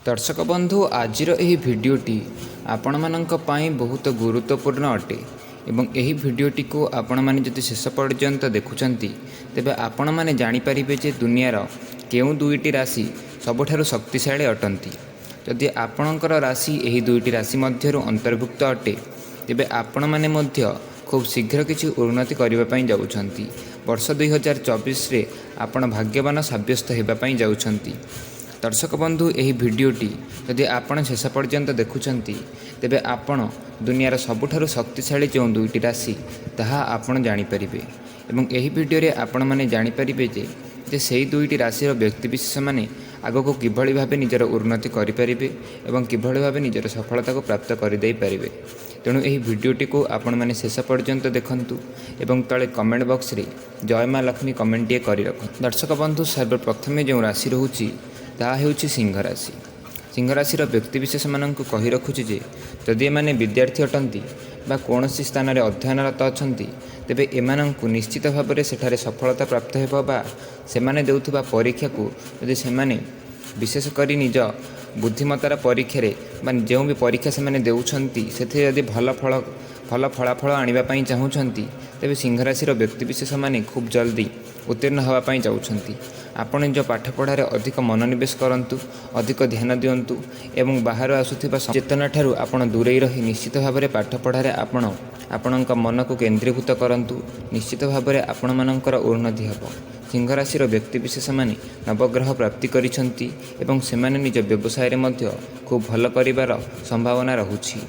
दर्शक बंधु आज भिडटी आपण मानक पई बहुत गुरुत्वपूर्ण अटे एवं यही भिडटी को आपण माने जदि शेष पर्यंत देखुंत तेबे आपण माने जानि परिबे जे दुनियार केउ दुईटी राशि सबुठारु शक्तिशाली अटंती। जदि आपणकर राशि यही दुईटी राशि मध्यरु अंतर्भुक्त अटे तेबे आपण माने मध्य खूब शीघ्र किछि उन्नति करबा पई जाउछंती। वर्ष 2024 रे आपण भाग्यवान साब्यस्त हेबा पई जाउछंती। दर्शक बंधु यही भिडटी जदि आपण शेष पर्यंत देखुंत तेबे आपण दुनियार सबुठारु शक्तिशाली जो दुईटी राशि ताहा आपण जानिपारिबे एवं यही भिडियो रे आपण माने जानिपारिबे जे सेही दुईटी राशिर व्यक्तिविशेष माने आगको किभଳି भाबे निजर उन्नति करिपारिबे एवं किभଳି भाबे निजर सफलता को प्राप्त करिदेई पारिबे। तेणु यही भिडियोटी को आपण माने शेष पर्यंत देखंतु एवं तले कमेंट बॉक्स रे जय माँ लक्ष्मी कमेंट करि रखंतु। दर्शक बंधु सर्वप्रथमे जो राशि रहुची ताहा हेउची सिंह राशि। सिंह राशिर व्यक्तिविशेष मानक कहि रखुची जे जदि एमाने विद्यार्थी अटंती बा कौनसी स्थान में अध्ययनरत अछंती तेबे एमानंकु निश्चित भाव में सेठारे सफलता प्राप्त हेबो बा सेमाने देउथुबा परीक्षा को यदि सेमाने विशेष करी निज बुद्धिमतार परीक्षा रे बा जो भी परीक्षा सेमाने देउछंती सेथे यदि भल फलाफल आनिबा पई चाहुछंती तेबे सिंह राशिर व्यक्तिविशेष माने खूब जल्दी उत्तीर्ण होगा पाई जाउछंती। आपण निज पाठपढ़ार अधिक मनोनिवेश करंतु, अधिक ध्यान दियंतु एवं बाहर आसुथिबा चेतना ठारू आपण दूरे रही निश्चित भाव में पाठपढ़ार आपणक मन को केन्द्रीभूत करंतु। निश्चित भाव में आपण मानकर उन्नति हेबो। सिंह राशिर व्यक्तिविशेष माने नवग्रह प्राप्ति करिसंती एवं सेमाने निज व्यवसाय रे मध्य खूब भल करिवार संभावना रहुछि।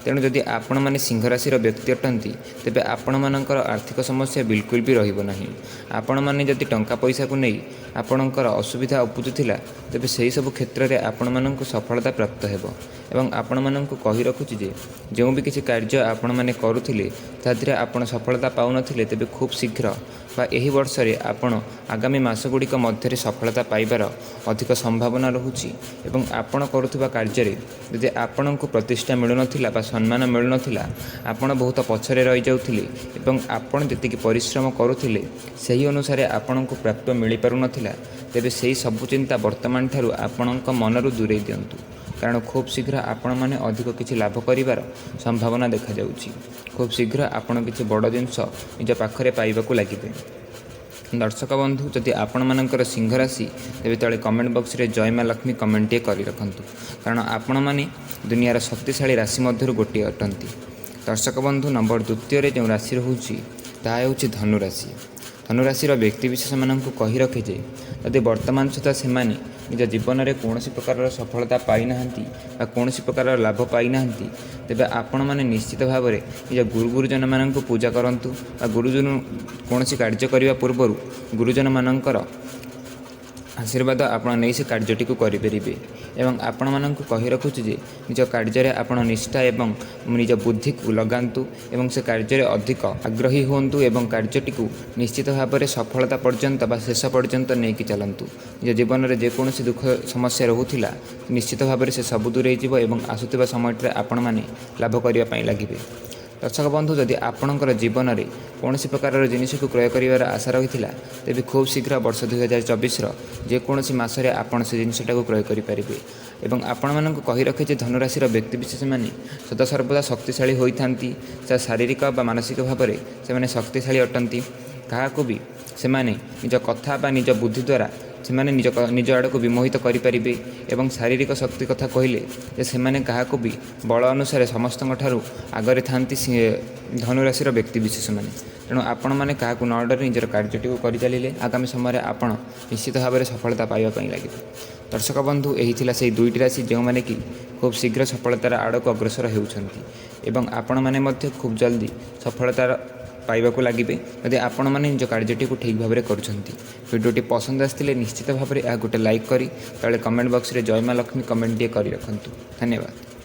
तेणु जदि आपण माने सिंह राशिर व्यक्ति अटंती तेबे आपण मानकर आर्थिक समस्या बिल्कुल भी रहिबो नाही। आपण माने जदि टंका पैसा को नहीं आपणकर असुविधा उपुजुथिला तेबे सेही सब क्षेत्र में आपण मानक सफलता प्राप्त हेबो एवं आपण मानक कहि रखुछि जे जो भी किसी कार्य आपण माने करुथिले तादिरे आपण सफलता पाउनथिले तेबे खूब शीघ्र बा एही वर्ष रे आपण आगामी मास गुड़िक मध्य सफलता पाइबार अधिक संभावना रहुछि एवं आपण करुथिबा कार्य रे यदि आपणको प्रतिष्ठा मिलुनथिला बा सम्मान मिलुनथिला आपण बहुत पछरे रहि जाउथिले एवं आपण जतिकि परिश्रम करुथिले सही अनुसार आपणको प्राप्त मिलि पारुनथिला तेबे सेही सब चिंता वर्तमान ठारू आपणक मनरु दूरे दियंतु कारण खूब शीघ्र आपण माने अधिक किछि लाभ करिवार संभावना देखा जाउछि। खूब शीघ्र आपण किछि बड़ जिंस निज पाखरे पाइबाकू लागिबे। दर्शक बंधु जदि आपण मानकर सिंह राशि तेबे तले कमेंट बॉक्स रे जय माँ लक्ष्मी कमेंट करि रखंतु कारण आपण माने दुनियार शक्तिशाली राशि मध्यरु गोटे अटंती। दर्शक बंधु नंबर द्वितीय रे जो राशि रहुछि ताहा हेउछि धनु राशि। धनु राशिर व्यक्तिविशेष मानक कहि रखे जे यदि वर्तमान सुधा सेमाने निज जीवन में कौन प्रकार सफलता पाई नाहंती बा कौन प्रकार लाभ पाई नाहंती तेबे आपण माने निश्चित भाव में निज गुरुजन मानक पूजा करंतु बा गुरुजन कौन कार्य करने पूर्व गुरुजन मानकर आशीर्वाद आपण नहीं से कार्यटी को करें एवं आपण मानक कहि रखुछि जे निज कार्य आपण निष्ठा एवं निज बुद्धि को लगांतु एवं से कार्य अधिक आग्रही होंतु एवं कार्यटी को निश्चित भाव में सफलता पर्यंत बा शेष पर्यंत नहीं कि चलतु। निज जीवन में जेकोसी दुख समस्या रोला निश्चित भाव में से सब दूरे जीव एवं आसुवा समय आपण माने लाभ करने लगे। दर्शक बंधु जदि आपणकर जीवन में कौन प्रकार जिनिस को क्रय कर आशा रही तेज खूब शीघ्र वर्ष 2024 जेकोसी मसरे आपड़ से जिनटा को क्रय करेंगे एवं आपण मानक कहि रखे धनुराशि व्यक्तिविशेष माने सदासर्वदा शक्तिशाली होती शारीरिक बा मानसिक भाव में से शक्तिशाली अटंती। क्या भी से निज कथा बा निज बुद्धि द्वारा से निज आड़ को विमोहित करें एवं शारीरिक शक्ति कथा कहले से भी बल अनुसार समस्त आगरे था धनुराशि व्यक्तिविशेष माने। तेणु आपण मैंने क्या न डर निजर कार्यटी को कर चलिए आगामी समय आपण निश्चित भाव में सफलता पाइबापी लगे। दर्शक बंधु यही थिला से दुईटी राशि जो मैंने कि खूब शीघ्र सफलतार आड़ को अग्रसर होती आपण मैंने खूब जल्दी सफलतार पाइबाकू लगे यदि आपण मैंने निज कार्यटी को ठीक भाव में करुँच। भिडियोटी पसंद आसते निश्चित भाव में यह गोटे लाइक करी तले कमेंट बॉक्स रे जय माँ लक्ष्मी कमेंट करि रखंतु। धन्यवाद।